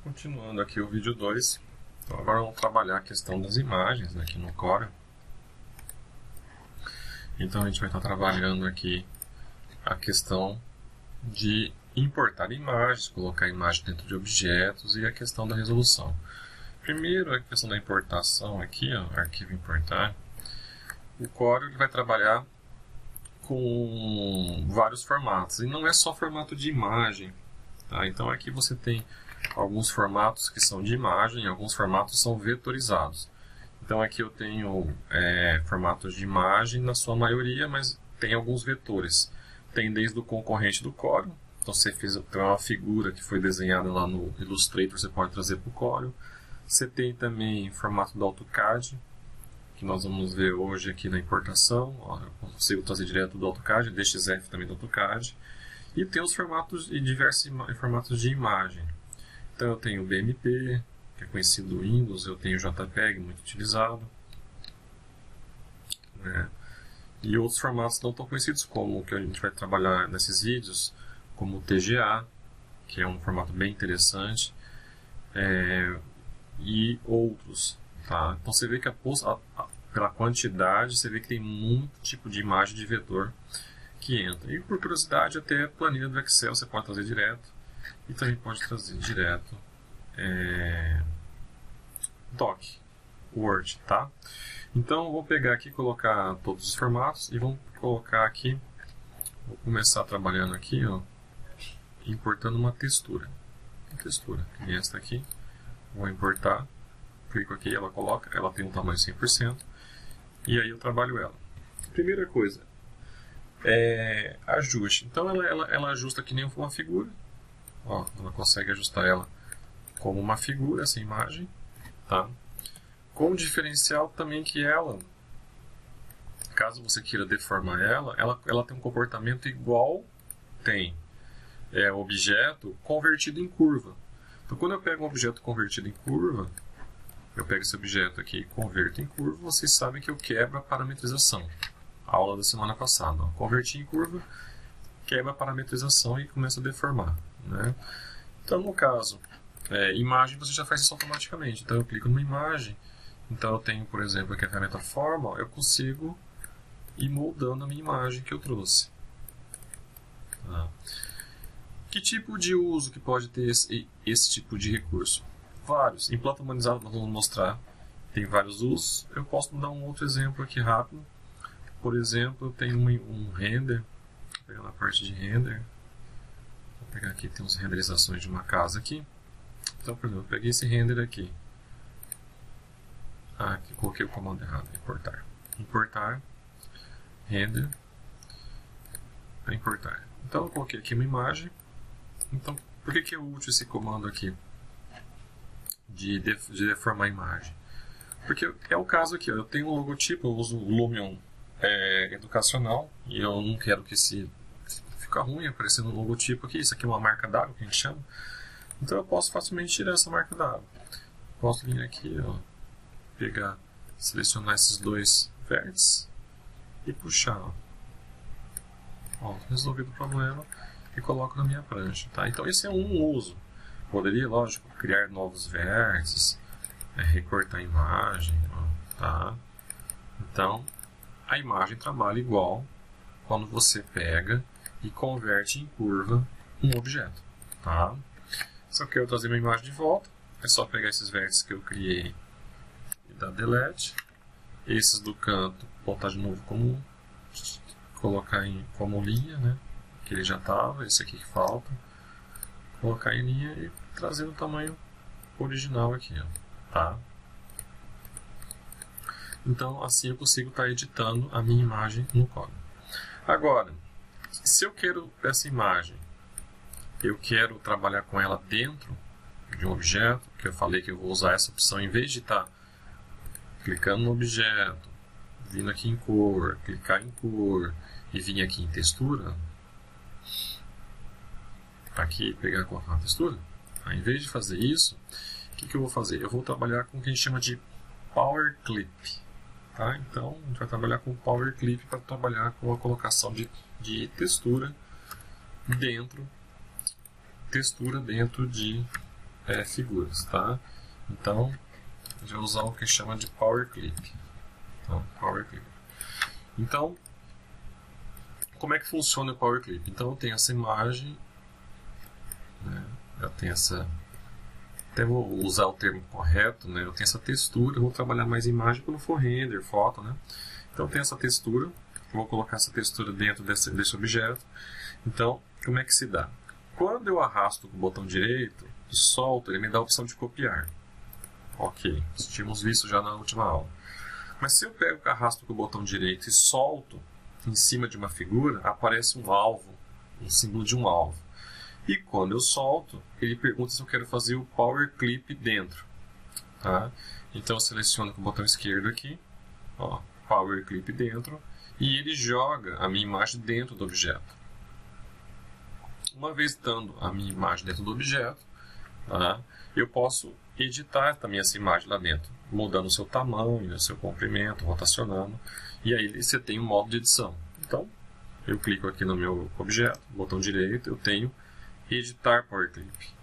Continuando aqui o vídeo 2, então agora vamos trabalhar a questão das imagens aqui no Corel. Então a gente vai estar trabalhando aqui a questão de importar imagens, colocar imagem dentro de objetos e a questão da resolução. Primeiro, a questão da importação aqui, ó, arquivo importar. O Corel ele vai trabalhar com vários formatos, e não é só formato de imagem. Tá? Então aqui você tem alguns formatos que são de imagem, alguns formatos são vetorizados. Então aqui eu tenho formatos de imagem na sua maioria, mas tem alguns vetores. Tem desde o concorrente do Corel, então você fez uma figura que foi desenhada lá no Illustrator, você pode trazer para o Corel. Você tem também formato do AutoCAD, que nós vamos ver hoje aqui na importação. Ó, eu consigo trazer direto do AutoCAD, DXF também do AutoCAD. E tem os formatos e diversos formatos de imagem. Então eu tenho o BMP, que é conhecido do Windows, eu tenho o JPEG, muito utilizado. Né? E outros formatos não tão conhecidos, como o que a gente vai trabalhar nesses vídeos, como o TGA, que é um formato bem interessante, e outros. Tá? Então você vê que pela quantidade, você vê que tem muito tipo de imagem de vetor que entra. E por curiosidade, até a planilha do Excel você pode trazer direto. E também pode trazer direto Doc, Word, tá? Então, eu vou pegar aqui e colocar todos os formatos e vamos colocar aqui, vou começar trabalhando aqui, ó, importando uma textura. Uma textura, que é esta aqui. Vou importar, clico aqui, ela coloca, ela tem um tamanho 100%, e aí eu trabalho ela. Primeira coisa, ajuste. Então, ela ajusta que nem uma figura. Ó, ela consegue ajustar ela como uma figura, essa imagem, tá? Com o diferencial também que ela, caso você queira deformar ela tem um comportamento igual tem objeto convertido em curva. Então, quando eu pego um objeto convertido em curva, eu pego esse objeto aqui e converto em curva, vocês sabem que eu quebro a parametrização. A aula da semana passada, ó, converti em curva, quebra a parametrização e começa a deformar. Né? Então, no caso, imagem você já faz isso automaticamente. Então, eu clico numa imagem. Então, eu tenho, por exemplo, aqui a ferramenta Forma. Eu consigo ir moldando a minha imagem que eu trouxe. Tá? Que tipo de uso que pode ter esse tipo de recurso? Vários. Em planta humanizada, nós vamos mostrar. Tem vários usos. Eu posso dar um outro exemplo aqui rápido. Por exemplo, eu tenho um render. Vou pegar na parte de render. Vou pegar aqui, tem umas renderizações de uma casa aqui. Então, por exemplo, eu peguei esse render aqui. Aqui, coloquei o comando errado, importar. Importar, render, para importar. Então, eu coloquei aqui uma imagem. Então, por que é útil esse comando aqui? De deformar a imagem. Porque é o caso aqui, ó, eu tenho um logotipo, eu uso o Lumion educacional, e eu não quero que fica ruim aparecendo um logotipo aqui. Isso aqui é uma marca d'água que a gente chama. Então eu posso facilmente tirar essa marca d'água. Posso vir aqui, ó, pegar, selecionar esses dois vértices e puxar. Ó, resolvido o problema e coloco na minha prancha. Tá? Então esse é um uso. Poderia, lógico, criar novos vértices, recortar a imagem. Ó, tá? Então a imagem trabalha igual quando você pega e converte em curva um objeto. Tá? Se eu quero trazer minha imagem de volta, é só pegar esses vértices que eu criei e dar delete. Esses do canto, botar de novo como, colocar como linha, né? Que ele já estava, esse aqui que falta. Colocar em linha e trazer o tamanho original aqui. Ó, tá? Então, assim eu consigo estar editando a minha imagem no Corel. Agora, se eu quero essa imagem, eu quero trabalhar com ela dentro de um objeto, que eu falei que eu vou usar essa opção, em vez de estar clicando no objeto, vindo aqui em cor, clicar em cor e vir aqui em textura, aqui pegar com a textura, em vez de fazer isso, o que eu vou fazer? Eu vou trabalhar com o que a gente chama de Power Clip. Tá? Então, a gente vai trabalhar com o Power Clip para trabalhar com a colocação de textura dentro de figuras, tá? Então, a gente vai usar o que chama de Power Clip. Então, como é que funciona o Power Clip? Então, eu tenho essa imagem, né? Eu tenho essa... Até vou usar o termo correto, né? Eu tenho essa textura, eu vou trabalhar mais imagem quando for render, foto, né? Então, eu tenho essa textura, vou colocar essa textura dentro desse objeto. Então, como é que se dá? Quando eu arrasto com o botão direito e solto, ele me dá a opção de copiar. Ok, isso tínhamos visto já na última aula. Mas se eu pego o arrasto com o botão direito e solto em cima de uma figura, aparece um alvo, um símbolo de um alvo. E quando eu solto, ele pergunta se eu quero fazer o Power Clip dentro. Tá? Então eu seleciono com o botão esquerdo aqui, ó, Power Clip dentro, e ele joga a minha imagem dentro do objeto. Uma vez estando a minha imagem dentro do objeto, tá, eu posso editar também essa imagem lá dentro, mudando o seu tamanho, o seu comprimento, rotacionando, e aí você tem um modo de edição. Então, eu clico aqui no meu objeto, botão direito, eu tenho editar Power Clip.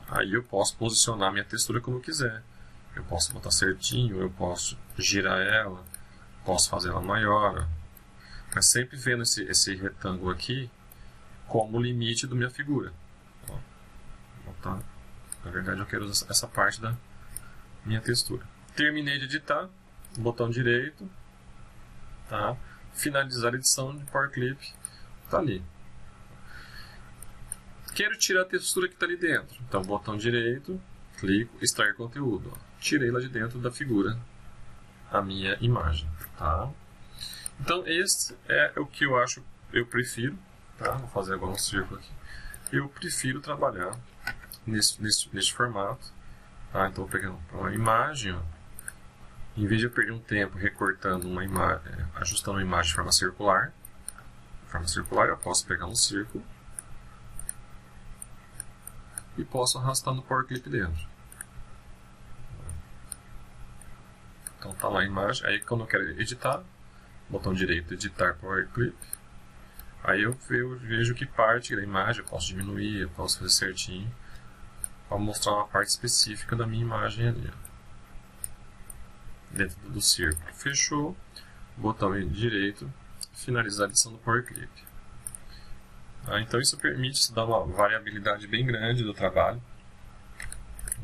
Aí eu posso posicionar minha textura como eu quiser. Eu posso botar certinho, eu posso girar ela, posso fazer ela maior. Mas sempre vendo esse retângulo aqui como limite da minha figura. Tá? Na verdade eu quero usar essa parte da minha textura. Terminei de editar, botão direito, tá? Finalizar a edição de Power Clip, tá ali. Quero tirar a textura que está ali dentro. Então, botão direito, clico, extrair conteúdo. Tirei lá de dentro da figura a minha imagem. Tá? Então, esse é o que eu prefiro. Tá? Vou fazer agora um círculo aqui. Eu prefiro trabalhar nesse formato. Tá? Então, vou pegar uma imagem. Ó. Em vez de eu perder um tempo recortando uma imagem, ajustando uma imagem de forma circular, eu posso pegar um círculo e posso arrastar no Power Clip dentro. Então tá lá a imagem. Aí quando eu quero editar, botão direito, editar Power Clip. Aí eu vejo que parte da imagem eu posso diminuir, eu posso fazer certinho para mostrar uma parte específica da minha imagem ali. Dentro do círculo. Fechou. Botão direito, finalizar a edição do Power Clip. Então isso permite dar uma variabilidade bem grande do trabalho.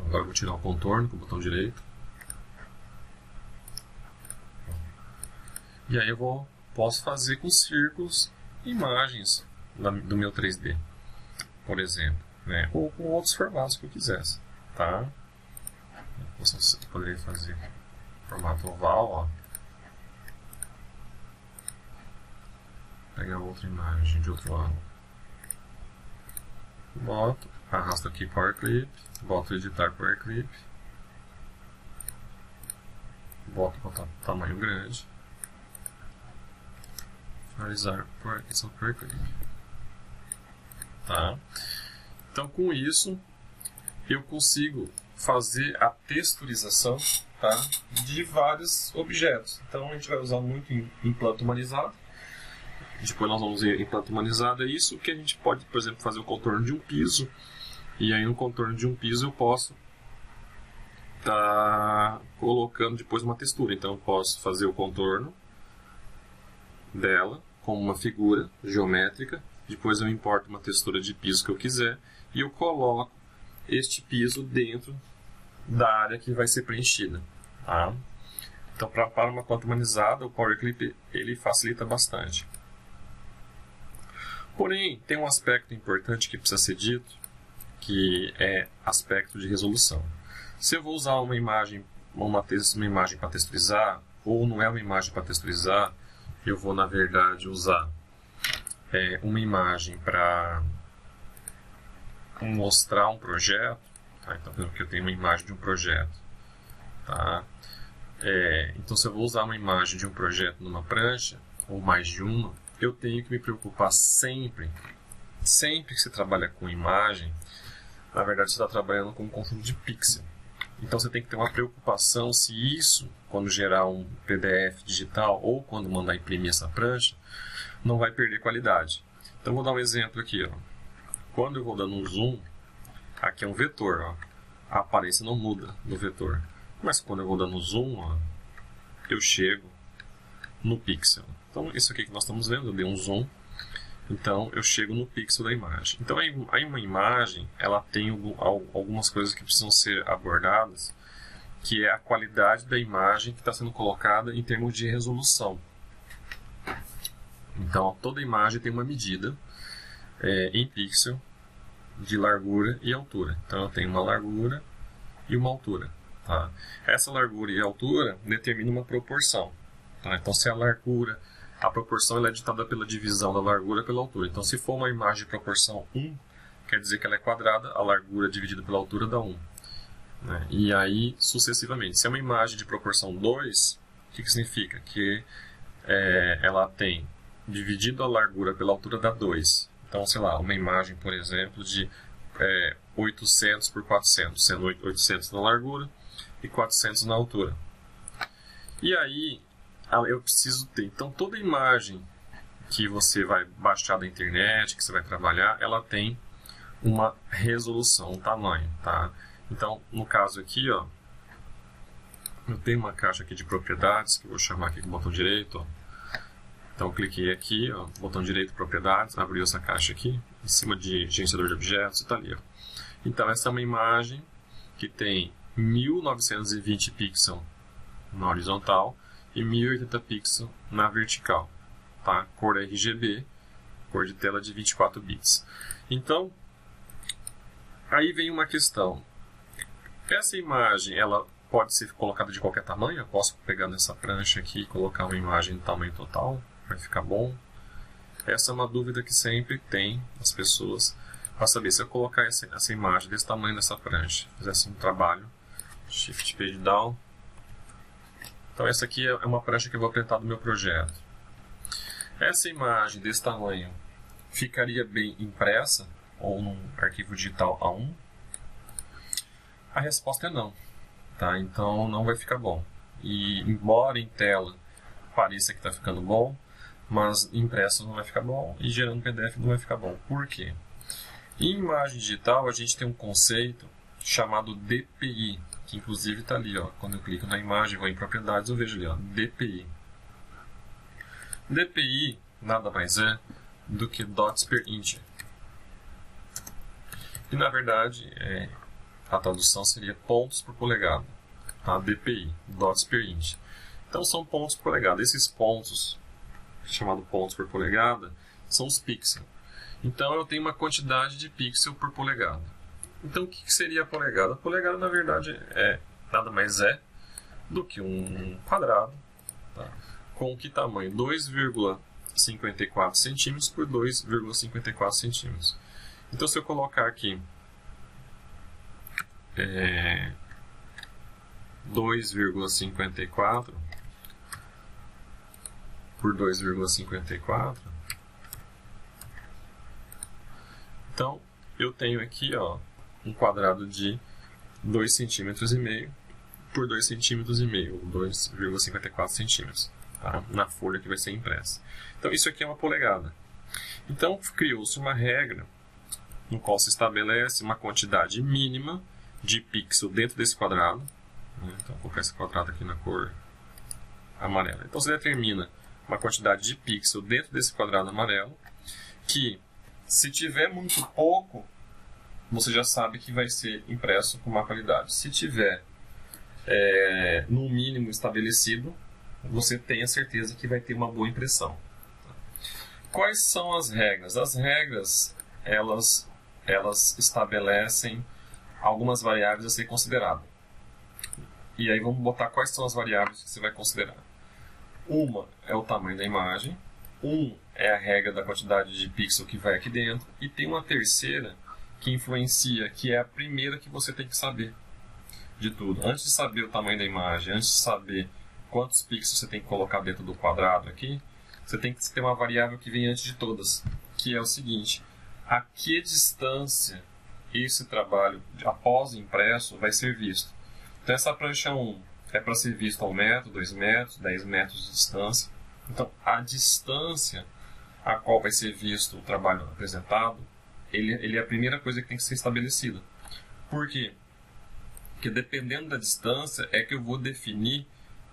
Agora eu vou tirar o contorno com o botão direito. E aí eu posso fazer com círculos imagens do meu 3D, por exemplo, né? Ou com outros formatos que eu quisesse. Tá? Você poderia fazer formato oval. Ó. Pegar outra imagem de outro lado. Boto, arrasto aqui Power Clip, boto editar Power Clip, boto para tamanho grande, finalizar por edição Power Clip. Tá? Então com isso eu consigo fazer a texturização, tá, de vários objetos. Então a gente vai usar muito em planta humanizada. Depois nós vamos ver em planta humanizada. É isso que a gente pode, por exemplo, fazer o contorno de um piso. E aí no contorno de um piso eu posso estar colocando depois uma textura. Então eu posso fazer o contorno dela como uma figura geométrica. Depois eu importo uma textura de piso que eu quiser. E eu coloco este piso dentro da área que vai ser preenchida. Tá? Então para uma planta humanizada o Power Clip ele facilita bastante. Porém, tem um aspecto importante que precisa ser dito, que é aspecto de resolução. Se eu vou usar uma imagem para texturizar, ou não é uma imagem para texturizar, eu vou, na verdade, usar uma imagem para mostrar um projeto. Tá? Então, eu tenho uma imagem de um projeto. Tá? Então, se eu vou usar uma imagem de um projeto numa prancha, ou mais de uma, eu tenho que me preocupar sempre que você trabalha com imagem, na verdade você está trabalhando com um conjunto de pixels. Então você tem que ter uma preocupação se isso, quando gerar um PDF digital ou quando mandar imprimir essa prancha, não vai perder qualidade. Então vou dar um exemplo aqui. Ó. Quando eu vou dando um zoom, aqui é um vetor. Ó. a aparência não muda do vetor. Mas quando eu vou dando zoom, ó, eu chego no pixel. Então, isso aqui que nós estamos vendo, eu dei um zoom. Então, eu chego no pixel da imagem. Então, aí uma imagem, ela tem algumas coisas que precisam ser abordadas, que é a qualidade da imagem que está sendo colocada em termos de resolução. Então, toda imagem tem uma medida em pixel de largura e altura. Então, eu tenho uma largura e uma altura. Tá? Essa largura e altura determinam uma proporção. Tá? Então, se a largura, a proporção ela é ditada pela divisão da largura pela altura. Então, se for uma imagem de proporção 1, quer dizer que ela é quadrada, a largura dividida pela altura dá 1. Né? E aí, sucessivamente. Se é uma imagem de proporção 2, o que significa? Que ela tem dividido a largura pela altura dá 2. Então, sei lá, uma imagem, por exemplo, de 800 por 400, sendo 800 na largura e 400 na altura. E aí, eu preciso ter... Então, toda imagem que você vai baixar da internet, que você vai trabalhar, ela tem uma resolução, um tamanho, tá? Então, no caso aqui, ó, eu tenho uma caixa aqui de propriedades, que eu vou chamar aqui com o botão direito, ó. Então, eu cliquei aqui, ó, botão direito, propriedades, abriu essa caixa aqui, em cima de gerenciador de objetos, e está ali, ó. Então, essa é uma imagem que tem 1920 pixels na horizontal e 1080 pixels na vertical, tá? Cor RGB, cor de tela de 24 bits. Então, aí vem uma questão. Essa imagem, ela pode ser colocada de qualquer tamanho? Eu posso pegar nessa prancha aqui e colocar uma imagem de tamanho total? Vai ficar bom? Essa é uma dúvida que sempre tem as pessoas para saber se eu colocar essa imagem desse tamanho nessa prancha, fizesse um trabalho, Shift Page Down. Então essa aqui é uma prancha que eu vou apresentar do meu projeto. Essa imagem desse tamanho ficaria bem impressa ou num arquivo digital A1? A resposta é não, tá? Então não vai ficar bom. E embora em tela pareça que está ficando bom, mas impresso não vai ficar bom e gerando PDF não vai ficar bom. Por quê? Em imagem digital a gente tem um conceito chamado DPI, que inclusive está ali, ó. Quando eu clico na imagem, vou em propriedades, eu vejo ali, ó, DPI. DPI nada mais é do que dots per inch. E na verdade a tradução seria pontos por polegada, tá? DPI, dots per inch. Então são pontos por polegada. Esses pontos, chamados pontos por polegada, são os pixels. Então eu tenho uma quantidade de pixel por polegada. Então o que seria a polegada? A polegada na verdade nada mais é do que um quadrado, tá? Com que tamanho? 2,54 centímetros por 2,54 centímetros. Então se eu colocar aqui 2,54 por 2,54, então eu tenho aqui, ó, um quadrado de 2,5 cm por 2,5 cm, ou 2,54 centímetros, tá? Na folha que vai ser impressa. Então isso aqui é uma polegada. Então criou-se uma regra no qual se estabelece uma quantidade mínima de pixel dentro desse quadrado. Então vou colocar esse quadrado aqui na cor amarela. Então você determina uma quantidade de pixel dentro desse quadrado amarelo, que se tiver muito pouco, você já sabe que vai ser impresso com má qualidade. Se tiver no mínimo estabelecido, você tem a certeza que vai ter uma boa impressão. Quais são as regras? As regras, elas estabelecem algumas variáveis a ser considerada. E aí vamos botar quais são as variáveis que você vai considerar. Uma é o tamanho da imagem, é a regra da quantidade de pixel que vai aqui dentro, e tem uma terceira que influencia, que é a primeira que você tem que saber de tudo. Antes de saber o tamanho da imagem, antes de saber quantos pixels você tem que colocar dentro do quadrado aqui, você tem que ter uma variável que vem antes de todas, que é o seguinte: a que distância esse trabalho, após impresso, vai ser visto. Então essa prancha 1 é para ser visto a 1 metro, 2 metros, 10 metros de distância. Então a distância a qual vai ser visto o trabalho apresentado, ele é a primeira coisa que tem que ser estabelecida. Por quê? Porque dependendo da distância é que eu vou definir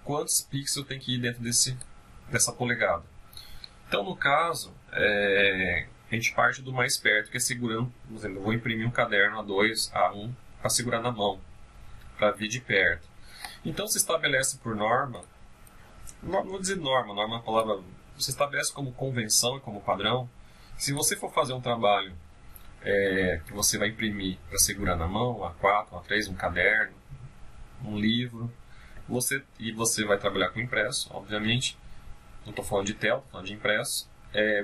quantos pixels tem que ir dentro dessa polegada. Então, no caso, a gente parte do mais perto, que é segurando, por exemplo, eu vou imprimir um caderno A2, A1, para segurar na mão, para vir de perto. Então, se estabelece por norma, não vou dizer norma é uma palavra, se estabelece como convenção e como padrão, se você for fazer um trabalho que você vai imprimir para segurar na mão, A4, A3, um caderno, um livro, você vai trabalhar com impresso, obviamente, não estou falando de tela, estou falando de impresso,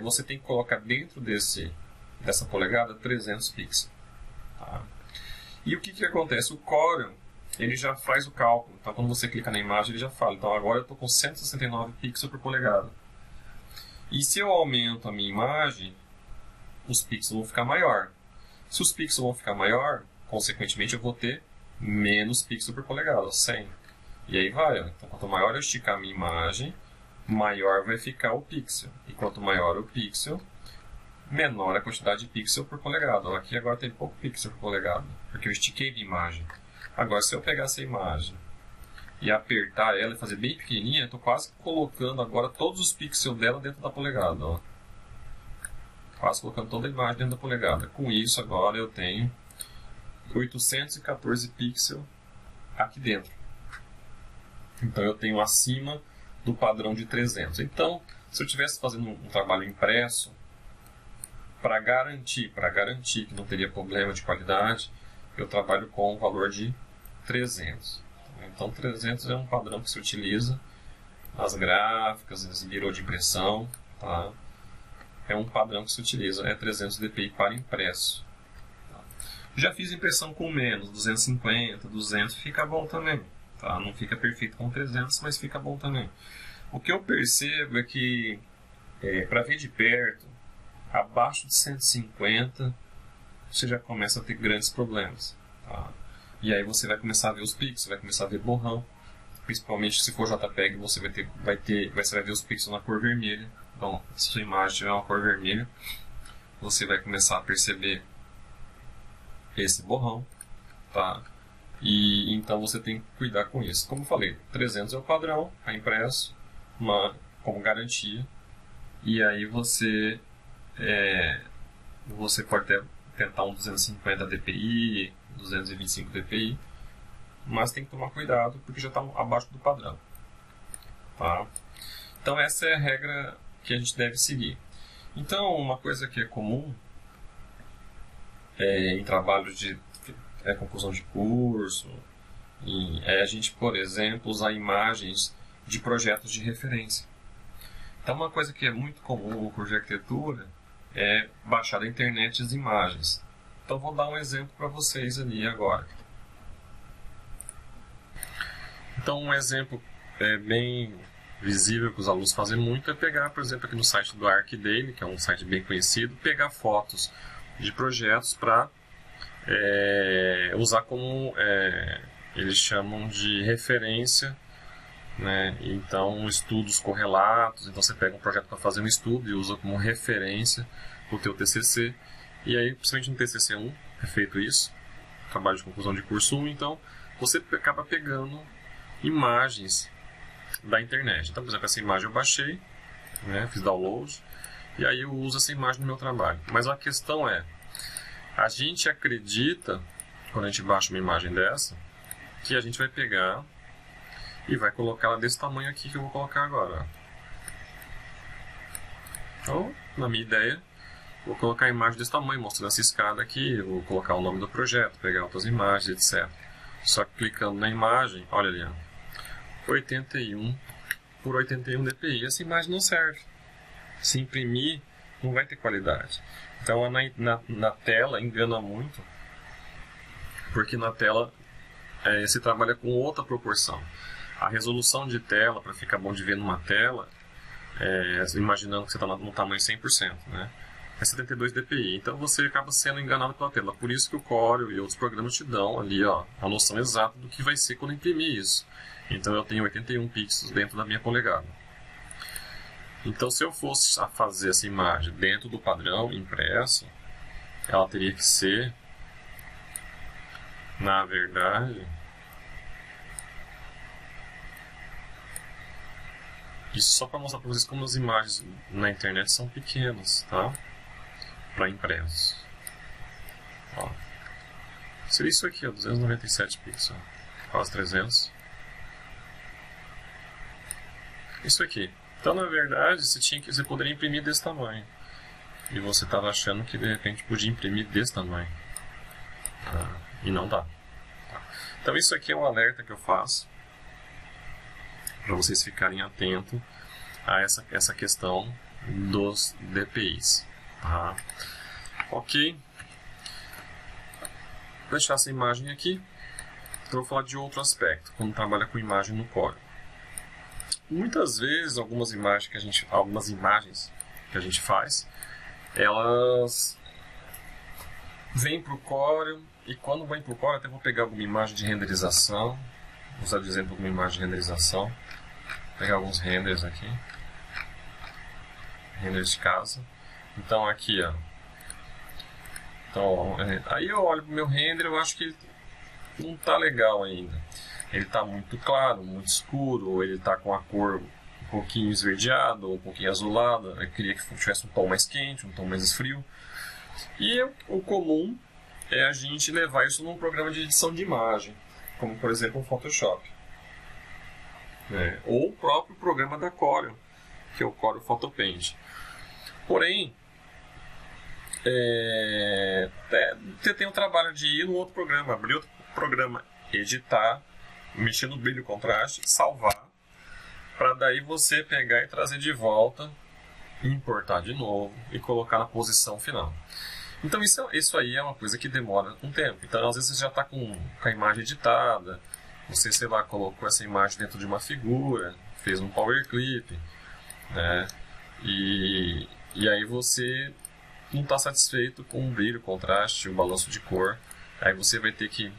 você tem que colocar dentro dessa polegada 300 pixels. Tá? E o que acontece? O Corel, ele já faz o cálculo, então quando você clica na imagem ele já fala, então agora eu estou com 169 pixels por polegada. E se eu aumento a minha imagem, os pixels vão ficar maior. Se os pixels vão ficar maior, consequentemente eu vou ter menos pixels por polegada, 100. E aí vai, então quanto maior eu esticar a minha imagem, maior vai ficar o pixel. E quanto maior o pixel, menor a quantidade de pixel por polegada. Aqui agora tem pouco pixel por polegada, porque eu estiquei a imagem. Agora, se eu pegar essa imagem e apertar ela e fazer bem pequenininha, eu estou quase colocando agora todos os pixels dela dentro da polegada. Ó. Quase colocando toda a imagem dentro da polegada. Com isso, agora eu tenho 814 pixels aqui dentro. Então, eu tenho acima do padrão de 300. Então, se eu estivesse fazendo um trabalho impresso, para garantir que não teria problema de qualidade, eu trabalho com um valor de 300. Então, 300 é um padrão que se utiliza nas gráficas, nas birô de impressão. Tá? É um padrão que se utiliza, 300 dpi para impresso. Tá? Já fiz impressão com menos, 250, 200, fica bom também. Tá? Não fica perfeito com 300, mas fica bom também. O que eu percebo é que, para ver de perto, abaixo de 150, você já começa a ter grandes problemas. Tá? E aí você vai começar a ver os pixels, vai começar a ver borrão. Principalmente se for JPEG, você vai ver os pixels na cor vermelha. Então, se sua imagem tiver uma cor vermelha, você vai começar a perceber esse borrão. Tá? E então você tem que cuidar com isso. Como eu falei, 300 é o padrão, a impresso, como garantia. E aí você pode tentar um 250 dpi, 225 dpi, mas tem que tomar cuidado porque já está abaixo do padrão. Tá? Então essa é a regra que a gente deve seguir. Então uma coisa que é comum em trabalhos de conclusão de curso, é a gente, por exemplo, usar imagens de projetos de referência. Então uma coisa que é muito comum no curso de arquitetura é baixar da internet as imagens. Então vou dar um exemplo para vocês ali agora. Então um exemplo bem visível que os alunos fazem muito é pegar, por exemplo, aqui no site do ArcDaily, que é um site bem conhecido, pegar fotos de projetos para usar como eles chamam de referência, né? Então estudos correlatos. Então você pega um projeto para fazer um estudo e usa como referência o teu TCC. E aí, principalmente no TCC 1 é feito isso, trabalho de conclusão de curso 1. Então você acaba pegando imagens da internet. Então, por exemplo, essa imagem eu baixei, né? Fiz download, e aí eu uso essa imagem no meu trabalho. Mas a questão é, a gente acredita, quando a gente baixa uma imagem dessa, que a gente vai pegar e vai colocar ela desse tamanho aqui que eu vou colocar agora. Então, na minha ideia, vou colocar a imagem desse tamanho, mostrando essa escada aqui, vou colocar o nome do projeto, pegar outras imagens, etc. Só que clicando na imagem, olha ali, 81 por 81 dpi. Essa imagem não serve. Se imprimir, não vai ter qualidade. Então, na tela engana muito, porque na tela se trabalha com outra proporção. A resolução de tela, para ficar bom de ver numa tela, imaginando que você está no tamanho 100%, né? É 72 dpi. Então você acaba sendo enganado pela tela. Por isso que o Corel e outros programas te dão ali a noção exata do que vai ser quando imprimir isso. Então eu tenho 81 pixels dentro da minha polegada. Então se eu fosse a fazer essa imagem dentro do padrão impresso, ela teria que ser, na verdade, Isso só para mostrar para vocês como as imagens na internet são pequenas, tá? Para impressos. Ó. Seria isso aqui, ó, 297 pixels, quase 300. Isso aqui. Então, na verdade, você poderia imprimir desse tamanho. E você estava achando que de repente podia imprimir desse tamanho. Tá? E não dá. Tá? Então, isso aqui é um alerta que eu faço para vocês ficarem atentos a essa questão dos DPIs. Tá? Ok? Vou deixar essa imagem aqui. Então, eu vou falar de outro aspecto quando trabalha com imagem no Corel. Muitas vezes, algumas imagens que a gente faz, elas vêm para o Corel, e quando vem para o Corel, até vou pegar alguma imagem de renderização, vou usar de exemplo alguma imagem de renderização, vou pegar alguns renders aqui, renders de casa. Então aqui, ó, então, aí eu olho para o meu render, eu acho que ele não está legal ainda. Ele está muito claro, muito escuro, ou ele está com a cor um pouquinho esverdeada, ou um pouquinho azulada. Eu queria que tivesse um tom mais quente, um tom mais frio. E o comum é a gente levar isso num programa de edição de imagem, como por exemplo o Photoshop. Ou o próprio programa da Corel, que é o Corel Photopaint. Porém, você tem o trabalho de ir no outro programa, abrir outro programa, editar, mexer no brilho, contraste, salvar, para daí você pegar e trazer de volta, importar de novo e colocar na posição final. Então isso aí é uma coisa que demora um tempo. Então às vezes você já está com a imagem editada, você, sei lá, colocou essa imagem dentro de uma figura, fez um power clip, né? E aí você não está satisfeito com o brilho, o contraste, o balanço de cor. Aí você vai ter que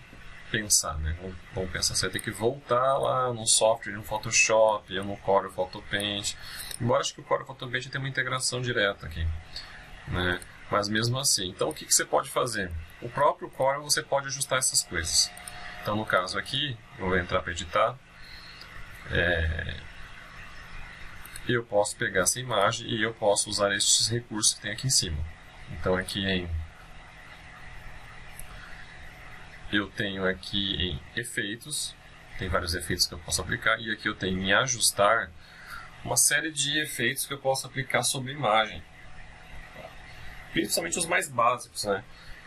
pensar, né? Vamos pensar, você vai ter que voltar lá no software, no Photoshop, ou no Corel Photopaint. Embora acho que o Corel Photopaint tenha uma integração direta aqui, né? Mas mesmo assim, então o que você pode fazer? O próprio Corel você pode ajustar essas coisas. Então no caso aqui, eu vou entrar para editar, eu posso pegar essa imagem e eu posso usar estes recursos que tem aqui em cima. Então aqui eu tenho aqui em efeitos, tem vários efeitos que eu posso aplicar, e aqui eu tenho em ajustar uma série de efeitos que eu posso aplicar sobre a imagem, principalmente os mais básicos, né?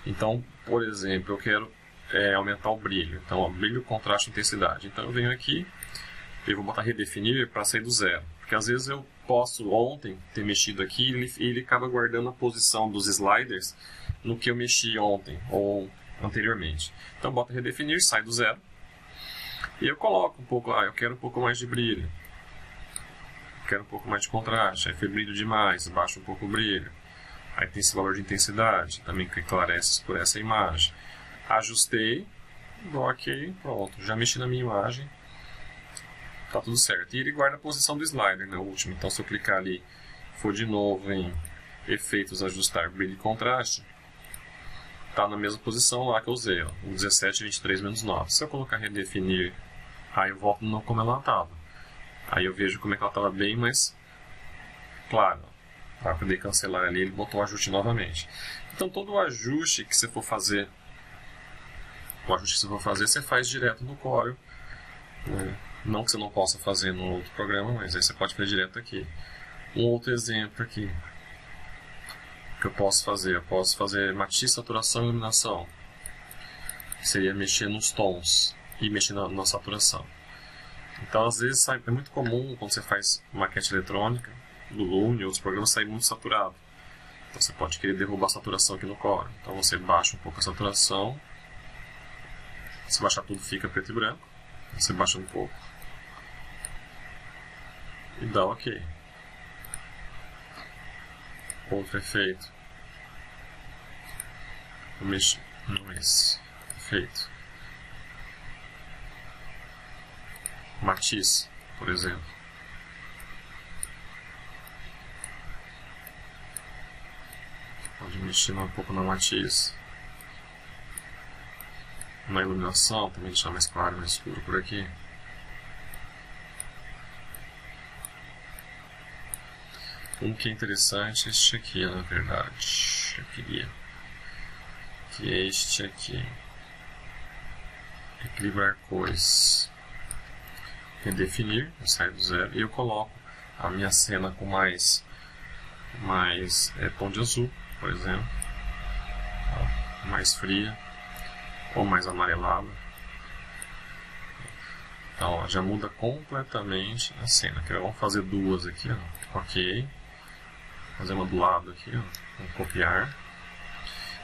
Então, por exemplo, eu quero aumentar o brilho, então brilho, contraste e intensidade. Então eu venho aqui e vou botar redefinir para sair do zero, porque às vezes eu posso ontem ter mexido aqui e ele acaba guardando a posição dos sliders no que eu mexi ontem ou anteriormente. Então bota redefinir, sai do zero e eu coloco um pouco, eu quero um pouco mais de brilho, quero um pouco mais de contraste, aí foi brilho demais, baixo um pouco o brilho, aí tem esse valor de intensidade também que esclarece por essa imagem, ajustei, dou ok, pronto, já mexi na minha imagem, tá tudo certo. E ele guarda a posição do slider, né, o último. Então se eu clicar ali, for de novo em efeitos, ajustar brilho e contraste, tá na mesma posição lá que eu usei, ó, 17, 23, menos 9. Se eu colocar redefinir, aí eu volto no como ela estava. Aí eu vejo como é que ela estava bem mais clara. Para poder cancelar ali, ele botou o ajuste novamente. Então todo o ajuste que você for fazer, você faz direto no Corel, né? Não que você não possa fazer no outro programa, mas aí você pode fazer direto aqui. Um outro exemplo aqui que eu posso fazer matiz, saturação e iluminação. Seria mexer nos tons e mexer na saturação. Então às vezes é muito comum quando você faz maquete eletrônica, do Lume e outros programas, sair muito saturado. Então você pode querer derrubar a saturação aqui no Corel. Então você baixa um pouco a saturação. Se baixar tudo fica preto e branco. Você baixa um pouco e dá ok. Outro efeito, vou mexer nesse efeito, matiz, por exemplo. Pode mexer um pouco na matiz, na iluminação, também deixar mais claro, mais escuro por aqui. Um que é interessante é este aqui, na verdade. Eu queria. Que é este aqui. Equilibrar cores. Redefinir, eu saio do zero e eu coloco a minha cena com mais tom de azul, por exemplo, mais fria ou mais amarelada. Então ó, já muda completamente a cena. Vamos fazer duas aqui, ó. Ok, fazer uma do lado aqui, ó. Vamos copiar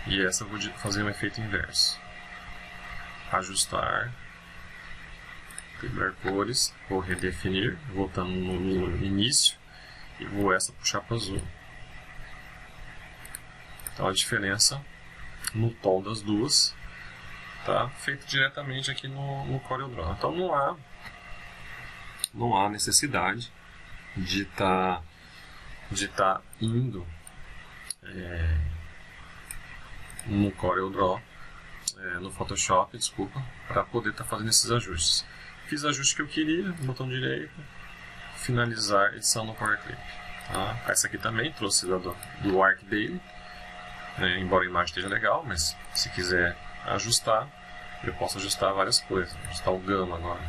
e essa eu vou fazer um efeito inverso, ajustar. Equilibrar cores, vou redefinir, voltando no início e vou puxar para azul. Então a diferença no tom das duas está feita diretamente aqui no CorelDRAW. Então não há necessidade de estar indo no CorelDRAW, no Photoshop, desculpa, para poder estar fazendo esses ajustes. Fiz o ajuste que eu queria, botão direito, finalizar edição no Power Clip. Tá? Essa aqui também trouxe do ArcDaily, embora a imagem esteja legal, mas se quiser ajustar, eu posso ajustar várias coisas. Ajustar o gama agora.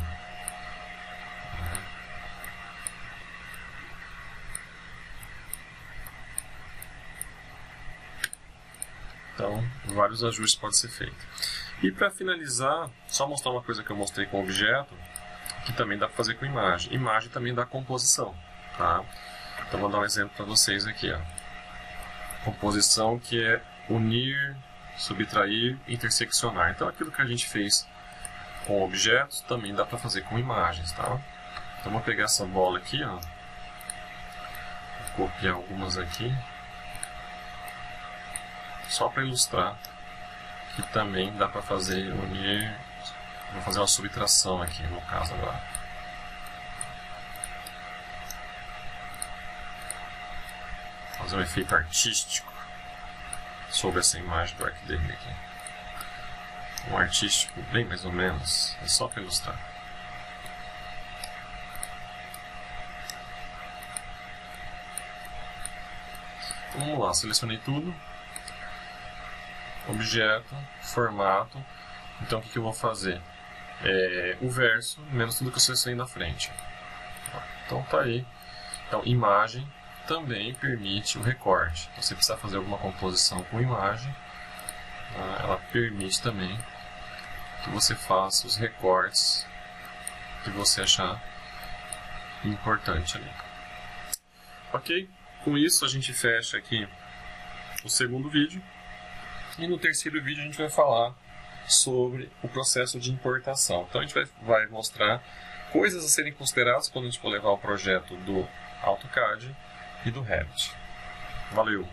Então, vários ajustes podem ser feitos. E para finalizar, só mostrar uma coisa que eu mostrei com objeto, que também dá para fazer com imagem. Imagem também dá composição. Tá? Então vou dar um exemplo para vocês aqui. Ó. Composição que é unir, subtrair, interseccionar. Então aquilo que a gente fez com objetos também dá para fazer com imagens. Tá? Então vou pegar essa bola aqui, ó. Vou copiar algumas aqui, só para ilustrar que também dá para fazer unir. Vou fazer uma subtração aqui no caso agora. Fazer um efeito artístico sobre essa imagem do ArcDaily aqui. Um artístico bem mais ou menos, é só para ilustrar. Então, vamos lá, selecionei tudo. Objeto, formato. Então o que eu vou fazer? O verso menos tudo que eu selecionei na frente. Então tá aí. Então imagem também permite o recorte. Então, se você precisar fazer alguma composição com imagem, ela permite também que você faça os recortes que você achar importante ali. Ok? Com isso a gente fecha aqui o segundo vídeo. E no terceiro vídeo a gente vai falar sobre o processo de importação. Então a gente vai mostrar coisas a serem consideradas quando a gente for levar o projeto do AutoCAD e do Revit. Valeu!